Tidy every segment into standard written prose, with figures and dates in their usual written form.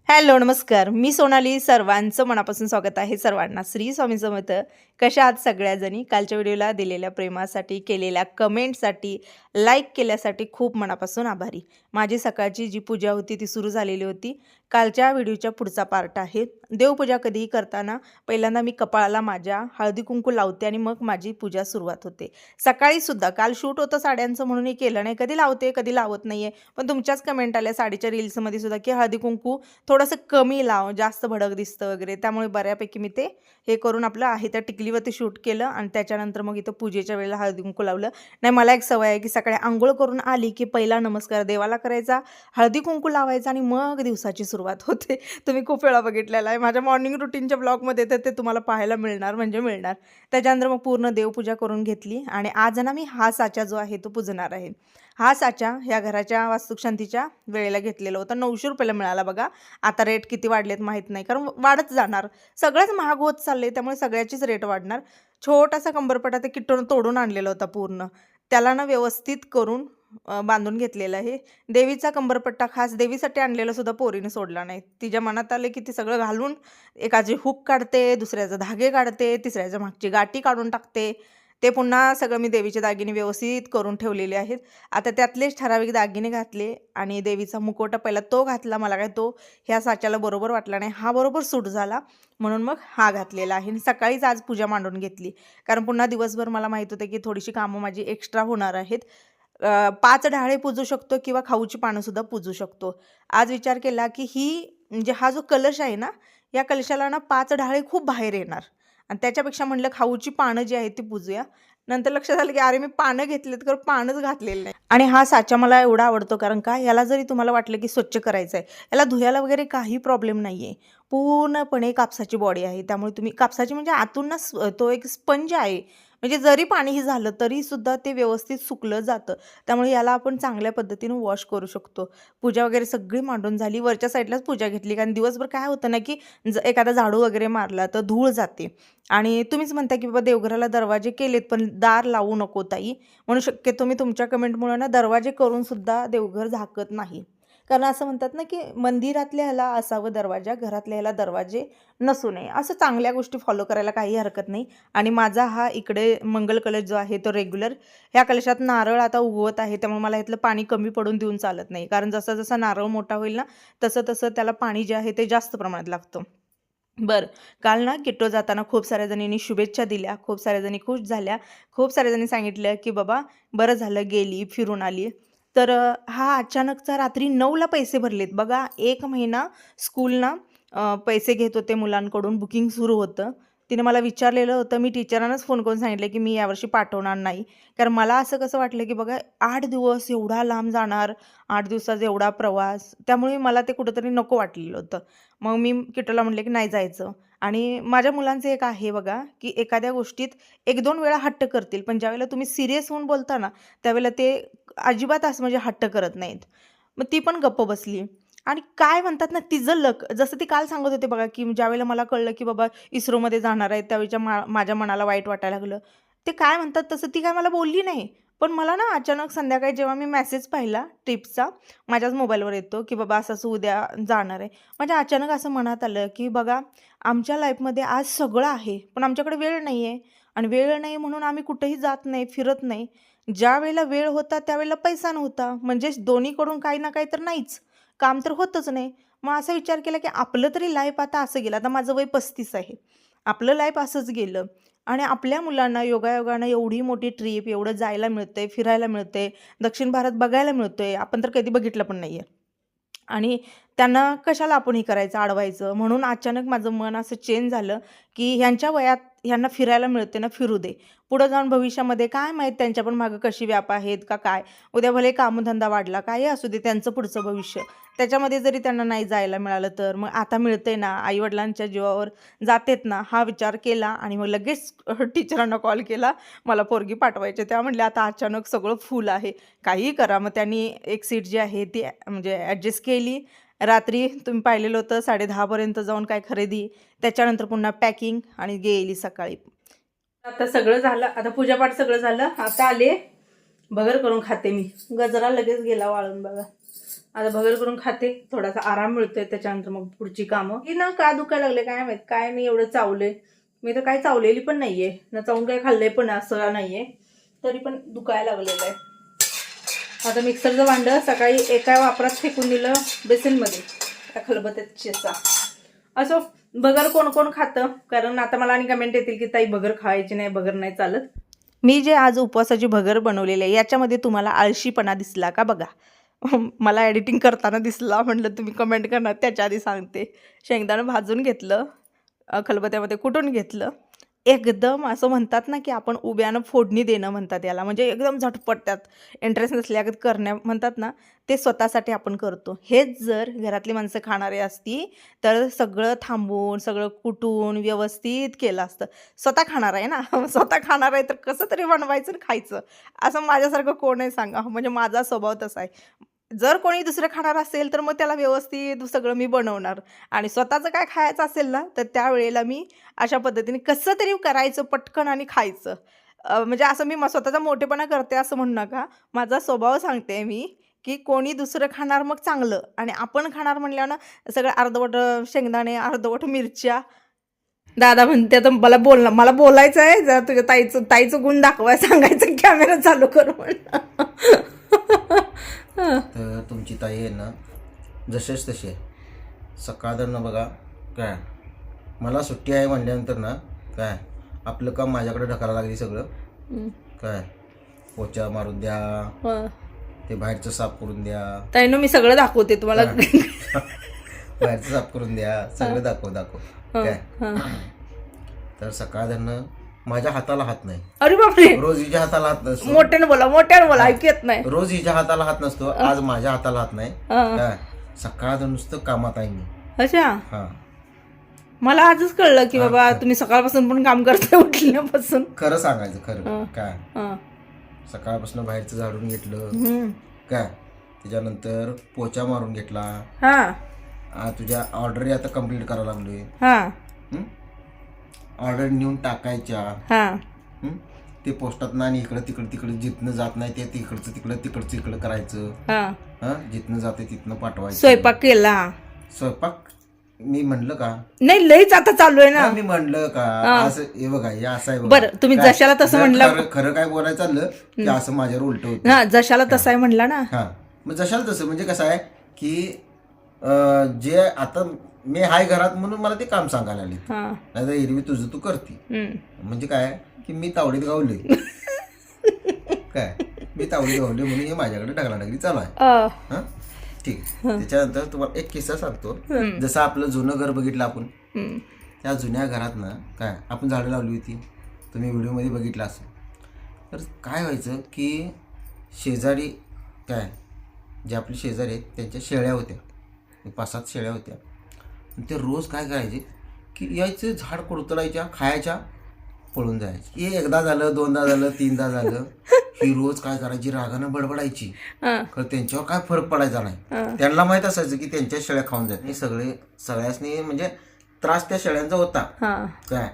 Hello, नमस्कार. मी सोनाली. सर्वांचं मनापासून स्वागत आहे. सर्वांना श्री स्वामी समर्थ. कशा आहात सगळ्याजणी? कालच्या व्हिडिओला दिलेल्या प्रेमासाठी, केलेल्या कमेंटसाठी, लाईक केल्यासाठी खूप मनापासून आभारी. माझी सकाळची जी पूजा होती ती सुरू झालेली होती. कालच्या व्हिडिओच्या पुढचा पार्ट आहे. देवपूजा कधीही करताना पहिल्यांदा मी कपाळाला माझ्या हळदी-कुंकू लावते आणि मग माझी पूजा सुरुवात होते. सकाळीसुद्धा काल शूट होतं साड्यांचं म्हणून केलं नाही. कधी लावते, कधी लावत नाही पण तुमच्याच कमेंट आल्या साडीच्या रील्समध्ये सुद्धा की हळदी-कुंकू थोडंसं कमी लाव, जास्त भडक दिसतं वगैरे. त्यामुळे बऱ्यापैकी मी ते हे करून आपलं आहे त्या टिकलीवरती शूट केलं आणि त्याच्यानंतर मग इथं पूजेच्या वेळेला हळदी-कुंकू लावलं. नाही, मला एक सवय आहे की सकाळी अंघोळ करून आली की पहिला नमस्कार देवाला करायचा, हळदी-कुंकू लावायचा आणि मग दिवसाची सुरुवात होते. तुम्ही खूप वेळा बघितलेला आहे. माझ्या मॉर्निंग रुटीनच्या ब्लॉगमध्ये तर ते तुम्हाला पाहायला मिळणार म्हणजे मिळणार. त्याच्यानंतर मग पूर्ण देवपूजा करून घेतली आणि आज ना मी हा साचा जो आहे तो पुजणार आहे. हा साचा ह्या घराच्या वास्तुशांतीच्या वेळेला घेतलेला होता. 900 रुपयाला मिळाला बघा. आता रेट किती वाढलेत माहीत नाही, कारण वाढत जाणार. सगळंच महाग होत चालले, त्यामुळे सगळ्याचीच रेट वाढणार. छोटासा कंबरपटा ते किट्टून तोडून आणलेला होता पूर्ण. त्याला ना व्यवस्थित करून बांधून घेतलेलं आहे. देवीचा कंबरपट्टा खास देवीसाठी आणलेला सुद्धा पोरीने सोडला नाही. तिच्या मनात आले की ती सगळं घालून एकाची हुक काढते, दुसऱ्याचे धागे काढते, तिसऱ्याच्या मागची गाठी काढून टाकते. ते पुन्हा सगळं मी देवीचे दागिने व्यवस्थित करून ठेवलेले आहेत. आता त्यातलेच ठराविक दागिने घातले आणि देवीचा मुखवटा पहिला तो घातला. मला काय तो ह्या साच्याला बरोबर वाटला नाही. हा बरोबर सूट झाला म्हणून मग हा घातलेला आहे. सकाळीच आज पूजा मांडून घेतली, कारण पुन्हा दिवसभर मला माहीत होतं की थोडीशी कामं माझी एक्स्ट्रा होणार आहेत. 5 ढाळे पूजू शकतो किंवा खाऊची पानंसुद्धा पूजू शकतो. आज विचार केला की म्हणजे हा जो कलश आहे ना, या कलशाला ना 5 ढाळे खूप बाहेर येणार आणि त्याच्यापेक्षा म्हटलं खाऊची पानं जी आहेत ती पूजूया. नंतर लक्षात आलं की अरे मी पानं घेतलेत तर पानच घातलेलं नाही. आणि हा साचा मला एवढा आवडतो, कारण का याला जरी तुम्हाला वाटलं की स्वच्छ करायचं आहे, याला धुयाला वगैरे काही प्रॉब्लेम नाही आहे. पूर्णपणे कापसाची बॉडी आहे, त्यामुळे तुम्ही कापसाची म्हणजे आतून ना तो एक स्पंज आहे. म्हणजे जरी पाणीही झालं तरीसुद्धा ते व्यवस्थित सुकलं जातं. त्यामुळे याला आपण चांगल्या पद्धतीनं वॉश करू शकतो. पूजा वगैरे सगळी मांडून झाली. वरच्या साईडलाच पूजा घेतली, कारण दिवसभर काय होतं ना की एखादा झाडू वगैरे मारला तर धूळ जाते. आणि तुम्हीच म्हणता की बाबा देवघराला दरवाजे केलेत पण दार लावू नको ताई, म्हणून शक्यतो मी तुमच्या कमेंटमुळे ना दरवाजे करून सुद्धा देवघर झाकत नाही. कारण असं म्हणतात ना की मंदिरातल्या ह्याला असावं दरवाजा, घरातल्या ह्याला दरवाजे नसू नये. असं चांगल्या गोष्टी फॉलो करायला काही हरकत नाही. आणि माझा हा इकडे मंगल कलश जो आहे तो रेग्युलर, ह्या कलशात नारळ आता उगवत आहे, त्यामुळे मला ह्यातलं पाणी कमी पडून देऊन चालत नाही. कारण जसा जसा नारळ मोठा होईल ना तसं तसं त्याला पाणी जे आहे ते जास्त प्रमाणात लागतं. बरं, काल ना किट्टो जाताना खूप साऱ्या जणींनी शुभेच्छा दिल्या, खूप साऱ्या जणी खुश झाल्या, खूप साऱ्या जणी सांगितलं की बाबा बरं झालं गेली, फिरून आली. तर हा अचानकचा रात्री 9ला पैसे भरलेत बघा. 1 महिना स्कूलना पैसे घेत होते मुलांकडून, बुकिंग सुरू होतं. तिने मला विचारलेलं होतं, मी टीचरांनाच फोन करून सांगितलं की मी यावर्षी पाठवणार नाही. कारण मला असं कसं वाटलं की बघा 8 दिवस एवढा लांब जाणार, 8 दिवसाचा एवढा प्रवास, त्यामुळे मला ते कुठंतरी नको वाटलेलं होतं. मग मी किट्टूला म्हटले की नाही जायचं. आणि माझ्या मुलांचं एक आहे बघा की एखाद्या गोष्टीत 1-2 वेळा हट्ट करतील, पण ज्यावेळेला तुम्ही सिरियस होऊन बोलता ना त्यावेळेला ते अजिबात असं म्हणजे हट्ट करत नाहीत. मग ती पण गप्प बसली. आणि काय म्हणतात ना तिचं लक, जसं ती काल सांगत होते बघा की ज्यावेळेला मला कळलं की बाबा इस्रोमध्ये जाणार आहे त्यावेळेच्या माझ्या मनाला वाईट वाटायला लागलं. ते काय म्हणतात तसं ती काय मला बोलली नाही. पण मला ना अचानक संध्याकाळी जेव्हा मी मेसेज पाहिला ट्रिपचा, माझ्याच मोबाईलवर येतो की बाबा असं उद्या जाणार आहे. माझ्या अचानक असं मनात आलं की बघा आमच्या लाईफमध्ये आज सगळं आहे, पण आमच्याकडे वेळ नाही आहे. आणि वेळ नाही म्हणून आम्ही कुठेही जात नाही, फिरत नाही. ज्या वेळेला वेळ होता त्यावेळेला पैसा नव्हता, म्हणजेच दोन्हीकडून काही ना काही तर नाहीच. काम तर होतच नाही. मग असा विचार केला की आपलं तरी लाईफ आता असं गेलं. आता माझं वय 35 आहे. आपलं लाईफ असंच गेलं आणि आपल्या मुलांना योगायोगानं एवढी मोठी ट्रिप, एवढं जायला मिळतंय, फिरायला मिळतंय, दक्षिण भारत बघायला मिळतोय. आपण तर कधी बघितलं पण नाही आहे. आणि त्यांना कशाला आपण हे करायचं, अडवायचं. म्हणून अचानक माझं मन असं चेंज झालं की ह्यांच्या वयात ह्यांना फिरायला मिळते ना, फिरू दे. पुढं जाऊन भविष्यामध्ये काय माहीत त्यांच्या पण मागं कशी व्याप आहेत का काय. उद्या भले कामधंदा वाढला, काही असू दे त्यांचं पुढचं भविष्य. त्याच्यामध्ये जरी त्यांना नाही जायला मिळालं तर मग आता मिळतंय ना, आईवडिलांच्या जीवावर जातेत ना, हा विचार केला आणि मग लगेच टीचरांना कॉल केला. मला पोरगी पाठवायची. त्या म्हटल्या आता अचानक सगळं फुल आहे, काहीही करा. मग त्यांनी एक सीट जी आहे ती म्हणजे ॲडजस्ट केली. रात्री तुम्ही पाहिलेलं होतं 10:30 पर्यंत जाऊन काय खरेदी, त्याच्यानंतर पुन्हा पॅकिंग आणि गेली सकाळी. आता सगळं झालं, आता पूजापाठ सगळं झालं. आता आले, बगर करून खाते मी. गजरा लगेच गेला वाळून बघा. आता भगर करून खाते, थोडासा आराम मिळतोय, त्याच्यानंतर मग पुढची कामं. ही ना का दुखायला लागले काय माहित, काय मी एवढं चावले, मी तर काय चावलेली पण नाहीये ना, चावून काय खाल्लंय पण असं नाहीये, तरी पण दुखायला लागलेलं आहे. आता मिक्सरचं भांडं सकाळी एका वापरात फेकून दिलं बेसिनमध्ये, आता खलबत्त्यात चेचा. असं भगर कोण कोण खातं, कारण आता मला आणि कमेंट येतील की ताई भगर खायची नाही, भगर नाही चालत. मी जे आज उपवासाची भगर बनवलेली आहे याच्यामध्ये तुम्हाला आळशीपणा दिसला का बघा. मला एडिटिंग करताना दिसला, म्हटलं तुम्ही कमेंट करणार त्याच्या आधी सांगते. शेंगदाणं भाजून घेतलं, खलबत्त्यामध्ये कुटून घेतलं, एकदम असं म्हणतात ना की आपण उभ्यानं फोडणी देणं म्हणतात याला, म्हणजे एकदम झटपट त्यात इंटरेस्ट नसल्यागत करण्या म्हणतात ना, ते स्वतःसाठी आपण करतो. हेच जर घरातली माणसं खाणारी असती तर सगळं थांबवून सगळं कुटून व्यवस्थित केलं असतं. स्वतः खाणार आहे ना, स्वतः खाणार आहे तर कसं तरी बनवायचं आणि खायचं. असं माझ्यासारखं कोण आहे सांगा, म्हणजे माझा स्वभाव तसा आहे. जर कोणी दुसरं खाणार असेल तर मग त्याला व्यवस्थित सगळं मी बनवणार, आणि स्वतःचं काय खायचं असेल ना तर त्यावेळेला मी अशा पद्धतीने कसं तरी करायचं पटकन आणि खायचं. म्हणजे असं मी स्वतःचा मोठेपणा करते असं म्हणू नका, माझा स्वभाव सांगते मी, की कोणी दुसरं खाणार मग चांगलं, आणि आपण खाणार म्हणल्यावर ना सगळं अर्धवट शेंगदाणे, अर्धवट मिरच्या. दादा म्हणते आता मला बोलायचं आहे, जरा तुझ्या ताईचं गुण दाखवाय सांगायचं, कॅमेरा चालू कर म्हणून. तर तुमची ताई आहे ना जसेच तसे सकाळनं बघा काय, मला सुट्टी आहे म्हणल्यानंतर ना काय आपलं काम माझ्याकडे ढकायला लागली सगळं. काय पोचा मारून द्या, ते बाहेरचं साफ करून द्या. ताईनं मी सगळं दाखवते तुम्हाला. बाहेरचं साफ करून द्या, सगळं दाखव काय. तर सकाळनं माझ्या हाताला हात नाही. अरे बापरे, रोज हिच्या हाताला हात नसतो. मोठ्याने बोला ऐकू येत नाही. रोज हिच्या हाताला हात नसतो, आज माझ्या हाताला हात नाही. काय सकाळ नुसतं कामात आहे मी. अच्छा, हा मला आजच कळलं की बाबा तुम्ही सकाळपासून पण काम करताय उठल्यापासून. खरं सांगायचं खरं काय, सकाळपासून बाहेरचं झाडून घेतलं काय, त्याच्यानंतर पोचा मारून घेतला. तुझ्या ऑर्डर आता कम्प्लीट करायला लागलोय. ऑर्डर नेऊन टाकायच्या, ते पोस्टात ना, आणि इकडं तिकडे जिथनं जात नाही ते तिकडचं इकडं करायचं. जिथनं जाते तिथनं पाठवायचं. स्वयंपाक केला. स्वयंपाक मी म्हणलं का नाही, लईच आता चालू आहे ना. मी म्हणलं का असं हे बघा, हे असं आहे बरं, तुम्ही जशाला तसं म्हणलं. खरं काय बोलायचं चाललं की असं माझ्यावर उलट होतं. हा, जशाला तसं आहे म्हणला ना. हा, मग जशाला तसं म्हणजे कसं आहे की जे आता मी हाय घरात म्हणून मला ते काम सांगायला आले, नाही तर एरवी तुझं तू करते. म्हणजे काय की मी तावडीत गावले काय, मी तावडीत गावले म्हणून हे माझ्याकडे ढगलाढगली चालू आहे. ठीक. त्याच्यानंतर तुम्हाला एक किस्सा सांगतो. जसं आपलं जुनं घर बघितलं आपण, त्या जुन्या घरात ना काय आपण झाडं लावली होती, तुम्ही व्हिडिओमध्ये बघितलं असेल. तर काय व्हायचं की शेजारी काय, जे आपले शेजारी आहेत त्यांच्या शेळ्या होत्या, 5-7 शेळ्या होत्या. ते रोज काय करायचे की यायचं, झाड कुरतडायच्या, खायच्या, पळून जायचे. हे एकदा झालं, दोनदा झालं, तीनदा झालं, ही रोज काय करायची, रागानं बडबडायची. खरं त्यांच्यावर काय फरक पडायचा नाही. त्यांना माहित असायचं की त्यांच्या शेळ्या खाऊन जात. सगळ्यासनी म्हणजे त्रास त्या शेळ्यांचा होता काय.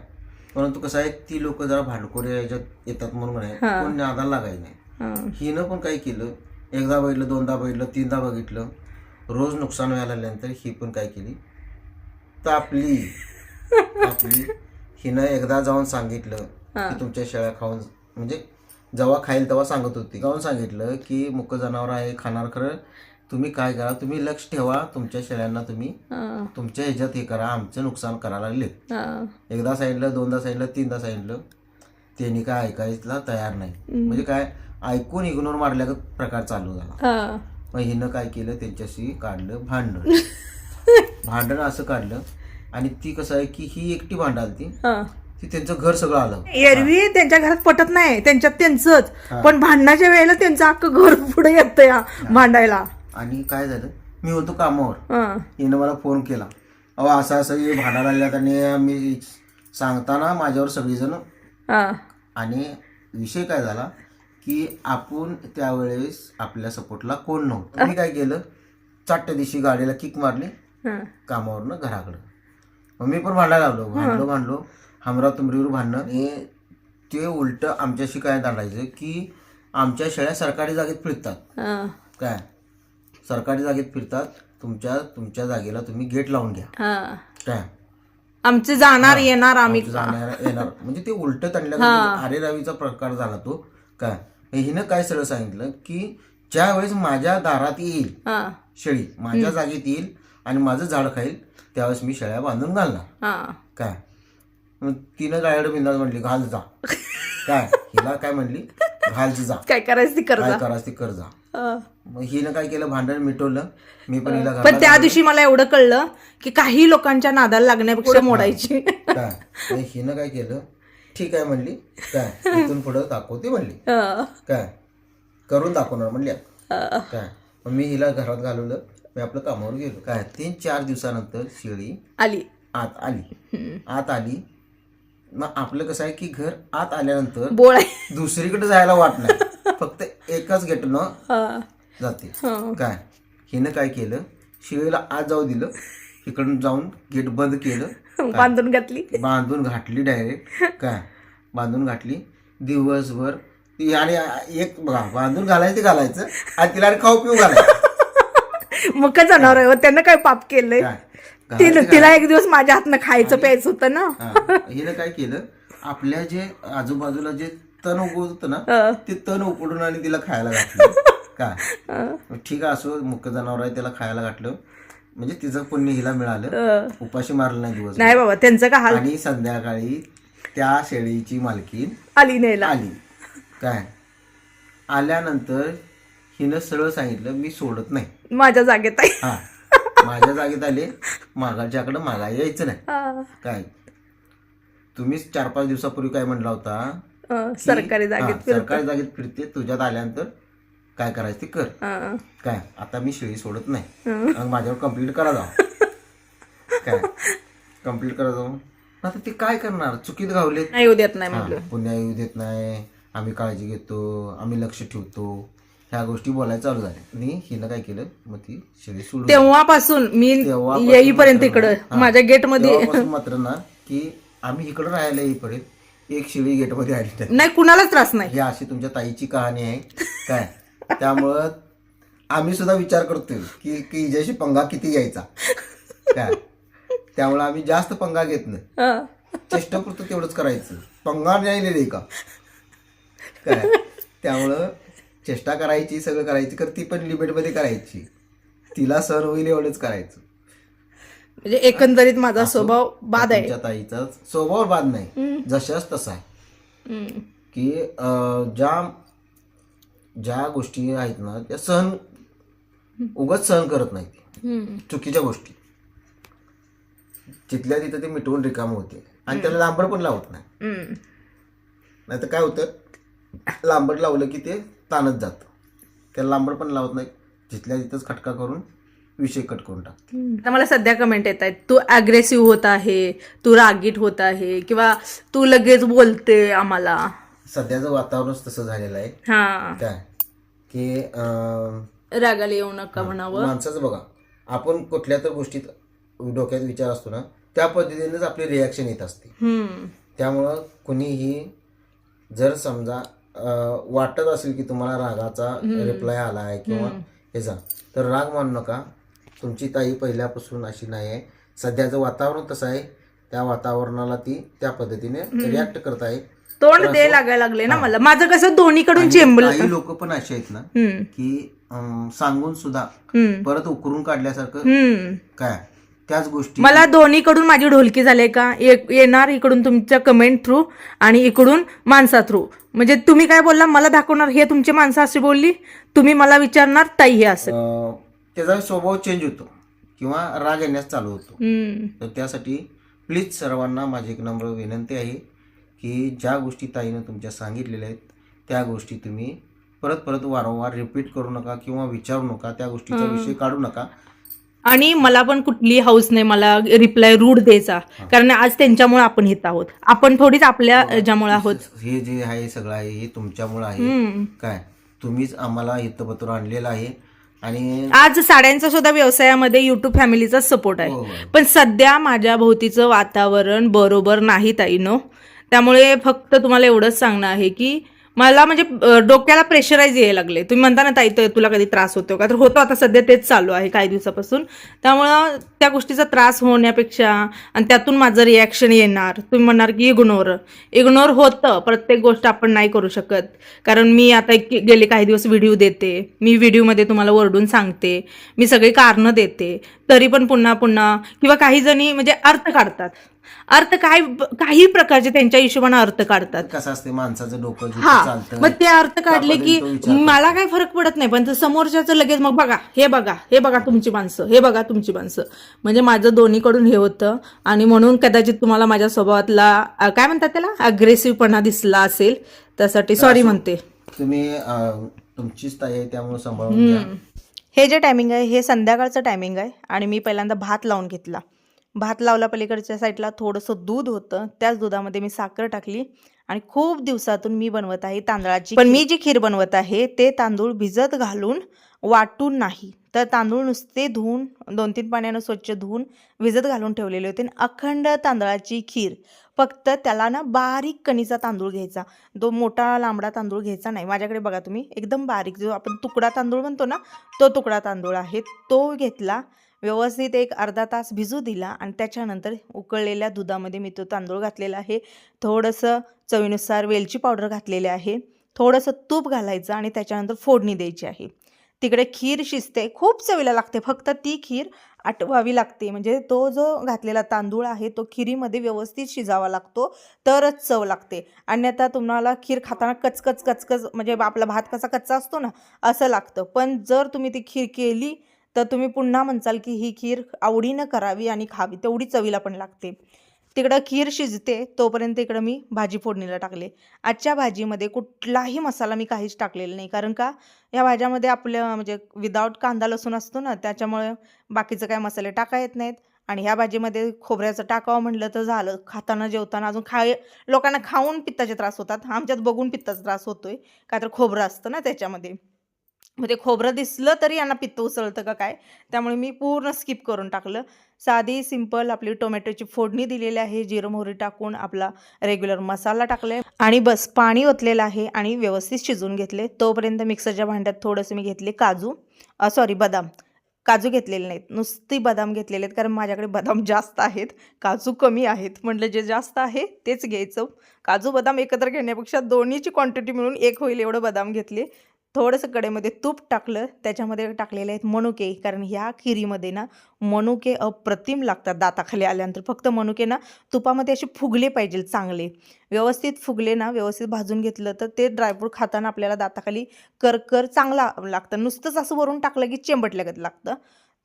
परंतु कसं आहे, ती लोक जरा भांडखोरी याच्यात येतात म्हणून म्हणे कोण नादाला लागायचं नाही. हिनं पण काय केलं, एकदा बघितलं, दोनदा बघितलं, तीनदा बघितलं, रोज नुकसान व्हायला लागल्यानंतर ही पण काय केली, तापली. हिनं एकदा जाऊन सांगितलं की तुमच्या शेळ्या खाऊन, म्हणजे जेव्हा खाईल तेव्हा सांगत होती, जाऊन सांगितलं की मुक जनावर आहे, खाणार. खरं तुम्ही काय करा, तुम्ही लक्ष ठेवा तुमच्या शेळ्यांना, तुम्ही तुमच्या ह्याच्यात हे करा, आमचं नुकसान करायला लागले. एकदा सांगितलं, दोनदा सांगितलं, तीनदा सांगितलं, त्यांनी काय ऐकायला तयार नाही. म्हणजे काय, ऐकून इग्नोर मारल्या प्रकार चालू झाला. मग हिनं काय केलं, त्यांच्याशी काढलं भांडण असं काढलं. आणि ती कसं आहे की ही एकटी भांडालती, ती त्यांचं घर सगळं आलं. एरवी त्यांच्या घरात पटत नाही, त्यांच्यात त्यांचंच, पण भांडणाच्या वेळेला त्यांचं अख्खं घर पुढे येतं या भांडायला. आणि काय झालं, मी होतो कामावर, हिनं मला फोन केला, अहो असं असं हे भांडायला लागल्यात, आणि मी सांगताना माझ्यावर सगळीजण. आणि विषय काय झाला की आपण त्यावेळेस आपल्या सपोर्टला कोण नव्हतं. मी काय केलं, चाट्या दिवशी गाडीला किक मारली, कामावरनं घराकडं. मग मी पण भांडायला लागलो, भांडलो, हमरा तुमरीवर भांडणं. आणि ते उलट आमच्याशी काय दांडायचं की आमच्या शेळ्या सरकारी जागेत फिरतात काय, सरकारी जागेत फिरतात, तुमच्या जागेला तुम्ही गेट लावून घ्या. हा. काय आमचे जाणार येणार आम्ही आमचं जाणार येणार म्हणजे ते उलट त्यांना आरे रावीचा प्रकार झाला तो. काय हिनं काय सरळ सांगितलं की ज्या वेळेस माझ्या दारात येईल हा. शेळी, माझ्या जागेत येईल आणि माझं झाड खाईल, त्यावेळेस मी शेळ्या बांधून घालणार. हा. काय मग तिनं गायड बिंदास म्हटली घाल जा. काय हिला काय म्हणली, घाल जा, काय करायचं ती कर काय जा. करायचं ते कर जा. हा. मग हिनं काय केलं, भांडण मिटवलं. मी पण हिला पण त्या दिवशी मला एवढं कळलं की काही लोकांच्या नादाला लागण्यापेक्षा मोडायची. काय मग हिनं काय केलं, ठीक आहे म्हणली, काय इथून पुढं दाखवते म्हणली, हा. काय करून दाखवणार म्हणली. काय मग मी हिला घरात घालवलं, मी आपलं कामावर गेलो. काय 3-4 दिवसानंतर शेळी आली आत आली. मग आपलं कसं आहे की घर आत आल्यानंतर बोळ आहे. दुसरीकडे जायला वाट नाही, फक्त एकच गेटनं हा. जाते. काय हिनं काय केलं, शेळीला आत जाऊ दिलं, इकडून जाऊन गेट बंद केलं, बांधून घातली. बांधून घातली डायरेक्ट. काय बांधून घातली दिवसभर आणि एक बघा बांधून घालायचं आणि तिला खाऊ पिऊ घालायचं. मग काय जनावर आहे त्यांना काय पाप केलंय. काय तिला एक दिवस माझ्या हातनं खायचं प्यायचं होतं ना. हिनं काय केलं, आपल्या जे आजूबाजूला जे तण उगवत होतं ना, ते तण उपडून आणि तिला खायला घातलं. काय ठीक आहे, असो मुख्य जनावर आहे, त्याला खायला घातलं म्हणजे तिचं पुण्य हिला मिळालं. उपाशी मारलं नाही दिवस. नाही बाबा त्यांचं का हाल. आणि संध्याकाळी त्या शेळीची मालकीन आली न्यायला. आली. काय आल्यानंतर हिनं सरळ सांगितलं, मी सोडत नाही, माझ्या जागेत आहे. हा माझ्या जागेत आले, मागाच्याकडे मागा यायचं नाही. काय तुम्हीच 4-5 दिवसापूर्वी काय म्हणला होता, सरकारी जागेत सरकारी जागेत फिरते, तुझ्यात आल्यानंतर काय करायचं ते कर. काय आता मी शेळी सोडत नाही, मग माझ्यावर कंप्लीट करा जाऊ. काय कंप्लीट करा जाऊ. आता ते काय करणार, चुकीत गावले, नाही येऊ देत नाही म्हटलं. पुण्या येऊ देत नाही, आम्ही काळजी घेतो, आम्ही लक्ष ठेवतो, ह्या गोष्टी बोलायला चालू झाल्या. आणि हिनं काय केलं, मग ती शेळी सोडून. तेव्हापासून मी येईपर्यंत इकडं माझ्या गेट मध्ये मात्र ना की आम्ही इकडं राहायला येईपर्यंत एक शेळी गेटमध्ये आली नाही, कुणालाच त्रास नाही. ही अशी तुमच्या ताईची कहाणी आहे. काय त्यामुळं आम्ही सुद्धा विचार करतोय की हिच्याशी पंगा किती घ्यायचा. काय त्यामुळे आम्ही जास्त पंगा घेत नाही, चेष्टा करतो तेवढंच करायचं, पंगा नाही दे का. काय त्यामुळं चेष्टा करायची, सगळं करायची, तर ती पण लिमिटमध्ये करायची, तिला सहन होईल एवढंच करायचं. म्हणजे एकंदरीत माझा स्वभाव बाद आहे. तुमच्या ताईचा स्वभाव बाद नाही, जशाच तसा आहे. की ज्या गोष्टी आहेत ना त्या उगाच सहन करत नाही. चुकीच्या गोष्टी तिथल्या तिथं ते मिटवून रिकाम होते आणि त्याला लांबड पण लावत नाही. नाही तर काय होतं, लांबड लावलं की ते ताणत जातं, त्याला लांबड पण लावत नाही, जिथल्या तिथंच खटका करून विषय कट करून टाकते. आता मला सध्या कमेंट येत आहेत, तू अग्रेसिव्ह होत आहे, तू रागीट होत आहे, किंवा तू लगेच बोलते आम्हाला. सध्याचं वातावरणच तसं झालेलं आहे. हा काय की रागाला येऊ नका म्हणावं. माणसाचं बघा, आपण कुठल्या तर गोष्टीत डोक्यात विचार असतो ना, त्या पद्धतीनेच आपली रिॲक्शन येत असते. त्यामुळं कुणीही जर समजा वाटत असेल की तुम्हाला रागाचा रिप्लाय आला आहे किंवा ह्याचा, तर राग मानू नका. तुमची ताई पहिल्यापासून अशी नाही आहे, सध्याचं वातावरण तसं आहे, त्या वातावरणाला ती त्या पद्धतीने रिॲक्ट करत आहे. तोंड दे लागायला लागले ना मला. माझं कसं दोन्हीकडून चेंबल. काही लोक पण असे आहेत ना की सांगून सुद्धा परत उकरून काढल्यासारखं. काय त्याच गोष्टी मला दोन्हीकडून माझी ढोलकी झाले का, येणार इकडून तुमच्या कमेंट थ्रू आणि इकडून माणसा थ्रू. म्हणजे तुम्ही काय बोलला मला दाखवणार, हे तुमची माणसं अशी बोलली, तुम्ही मला विचारणार ताई हे असं. त्याचा स्वभाव चेंज होतो किंवा राग येण्यास चालू होतो. तर त्यासाठी प्लीज सर्वांना माझी एक नम्र विनंती आहे की ज्या गोष्टी ताईनं तुमच्या सांगितलेल्या आहेत त्या गोष्टी तुम्ही परत वारंवार रिपीट करू नका किंवा विचारू नका, त्या गोष्टीचा विषय काढू नका. आणि मला पण कुठली हाऊस नाही मला रिप्लाय रूढ द्यायचा, कारण आज त्यांच्यामुळे आपण येत आहोत, आपण थोडीच आपल्या ज्यामुळे आहोत. हे जे आहे सगळं आहे हे तुमच्यामुळे आहे. काय तुम्हीच आम्हाला इथं आणलेलं आहे. आणि आज साड्यांचा सुद्धा व्यवसायामध्ये युट्यूब फॅमिलीचा सपोर्ट आहे. पण सध्या माझ्या भोवतीचं वातावरण बरोबर नाही ताईनो. त्यामुळे फक्त तुम्हाला एवढंच सांगणं आहे की मला म्हणजे डोक्याला प्रेशराईज यायला लागले. तुम्ही म्हणता ना ताई तुला कधी त्रास होतो का, तर होतो. आता सध्या तेच चालू आहे काही दिवसापासून. त्यामुळं त्या गोष्टीचा त्रास होण्यापेक्षा आणि त्यातून माझं रिॲक्शन येणार, तुम्ही म्हणणार की इग्नोर होतं. प्रत्येक गोष्ट आपण नाही करू शकत. कारण मी आता गेले काही दिवस व्हिडिओ देते, मी व्हिडिओमध्ये तुम्हाला ओरडून सांगते, मी सगळी कारणं देते, तरी पण पुन्हा पुन्हा किंवा काही जणी म्हणजे अर्थ काढतात. काही प्रकारचे त्यांच्या हिशोबाने अर्थ काढतात. कसं असते माणसाचं डोकं जिथं हा, चालतं मग ते अर्थ काढले की तो विचार मला काही फरक पडत नाही, पण समोरच्याचं लगेच मग हे बघा तुमची माणसं, हे बघा तुमची माणसं. म्हणजे माझं दोन्हीकडून हे होतं आणि म्हणून कदाचित तुम्हाला माझ्या स्वभावातला काय म्हणतात त्याला अग्रेसिव्हपणा दिसला असेल, त्यासाठी सॉरी म्हणते. तुम्ही तुमचीच ताई आहे त्यामुळे सांभाळून घ्या. हे जे टायमिंग आहे हे संध्याकाळचं टायमिंग आहे आणि मी पहिल्यांदा भात लावून घेतला. भात लावला, पलीकडच्या साईडला थोडंसं दूध होतं, त्याच दुधामध्ये मी साखर टाकली आणि खूप दिवसातून मी बनवत आहे तांदळाची. पण मी जी खीर बनवत आहे ते तांदूळ भिजत घालून वाटून नाही, तर तांदूळ नुसते धुवून 2-3 पाण्यानं स्वच्छ धुवून भिजत घालून ठेवलेले होते. अखंड तांदळाची खीर. फक्त त्याला ना बारीक कणीचा तांदूळ घ्यायचा, तो मोठा लांबडा तांदूळ घ्यायचा नाही. माझ्याकडे बघा तुम्ही एकदम बारीक, जो आपण तुकडा तांदूळ म्हणतो ना, तो तुकडा तांदूळ आहे, तो घेतला. व्यवस्थित एक अर्धा तास भिजू दिला आणि त्याच्यानंतर उकळलेल्या दुधामध्ये मी तो तांदूळ घातलेला आहे. थोडंसं चवीनुसार वेलची पावडर घातलेली आहे, थोडंसं तूप घालायचं आणि त्याच्यानंतर फोडणी द्यायची आहे. तिकडे खीर शिजते, खूप चवीला लागते. फक्त ती खीर आटवावी लागते, म्हणजे तो जो घातलेला तांदूळ आहे तो खिरीमध्ये व्यवस्थित शिजावा लागतो, तरच चव लागते. अन्यथा तुम्हाला खीर खाताना कचकच म्हणजे आपला भात कसा कच्चा असतो ना, असं लागतं. पण जर तुम्ही ती खीर केली तर तुम्ही पुन्हा म्हणसाल की ही खीर आवडीनं करावी आणि खावी, तेवढी चवीला पण लागते. तिकडं खीर शिजते तोपर्यंत इकडं मी भाजी फोडणीला टाकले. आजच्या भाजीमध्ये कुठलाही मसाला मी काहीच टाकलेला नाही, कारण का या भाज्यामध्ये आपलं म्हणजे विदाऊट कांदा लसूण असतो ना, त्याच्यामुळे बाकीचं काय मसाले टाका येत नाहीत. आणि ह्या भाजीमध्ये खोबऱ्याचं टाकावं म्हटलं तर झालं, खाताना जेवताना अजून लोकांना खाऊन पित्ताचे त्रास होतात, आमच्यात बघून पित्ताचा त्रास होतोय, का तर खोबरं असतं ना त्याच्यामध्ये. म्हणजे खोबरं दिसलं तरी यांना पित्त उसळतं का काय, त्यामुळे मी पूर्ण स्किप करून टाकलं. साधी सिंपल आपली टोमॅटोची फोडणी दिलेली आहे, जिरं मोहरी टाकून आपला रेग्युलर मसाला टाकले आणि बस पाणी ओतलेलं आहे आणि व्यवस्थित शिजवून घेतले. तोपर्यंत मिक्सरच्या भांड्यात थोडंसं मी घेतले बदाम. काजू घेतलेले नाहीत, नुसती बदाम घेतलेले आहेत, कारण माझ्याकडे बदाम जास्त आहेत, काजू कमी आहेत. म्हटलं जे जास्त आहे तेच घ्यायचं. काजू बदाम एकत्र घेण्यापेक्षा दोन्हीची क्वांटिटी मिळून एक होईल एवढं बदाम घेतले. थोडंसं कढईमध्ये तूप टाकलं, त्याच्यामध्ये टाकलेले आहेत मनुके, कारण ह्या खिरीमध्ये ना मनुके अप्रतिम लागतात दाताखाली आल्यानंतर. फक्त मनुके ना तुपामध्ये असे फुगले पाहिजे, चांगले व्यवस्थित फुगले ना, व्यवस्थित भाजून घेतलं तर ते ड्रायफ्रूट खाताना आपल्याला दाताखाली करकर चांगला लागतं. नुसतंच असं वरून टाकलं की चेंबटल्यागत लागतं.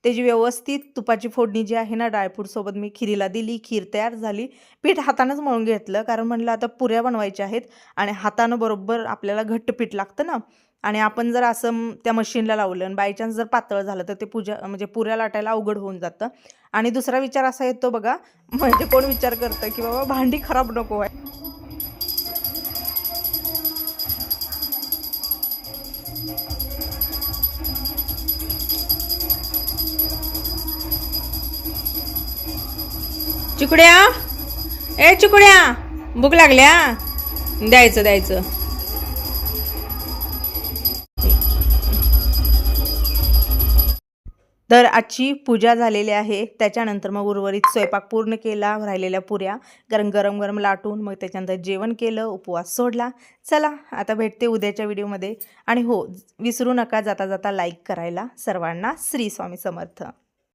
त्याची व्यवस्थित तुपाची फोडणी जी आहे ना ड्रायफ्रूटसोबत मी खिरीला दिली. खीर तयार झाली. पीठ हातानंच मळून घेतलं, कारण म्हणलं आता पुऱ्या बनवायच्या आहेत आणि हातानं बरोबर आपल्याला घट्ट पीठ लागतं ना. आणि आपण जर असं त्या मशीनला लावलं आणि बाय चान्स जर पातळ झालं तर ते म्हणजे पुऱ्या लाटायला अवघड होऊन जातं. आणि दुसरा विचार असा येतो बघा, म्हणजे कोण विचार करतं की बाबा भांडी खराब नको आहे. चिकुड्या भूक लागल्या, द्यायचं. तर आजची पूजा झालेली आहे. त्याच्यानंतर मग उर्वरित स्वयंपाक पूर्ण केला, राहिलेल्या पुऱ्या गरम गरम लाटून मग त्याच्यानंतर जेवण केलं, उपवास सोडला. चला आता भेटते उद्याच्या व्हिडिओमध्ये. आणि हो, विसरू नका जाता जाता लाईक करायला. सर्वांना श्री स्वामी समर्थ.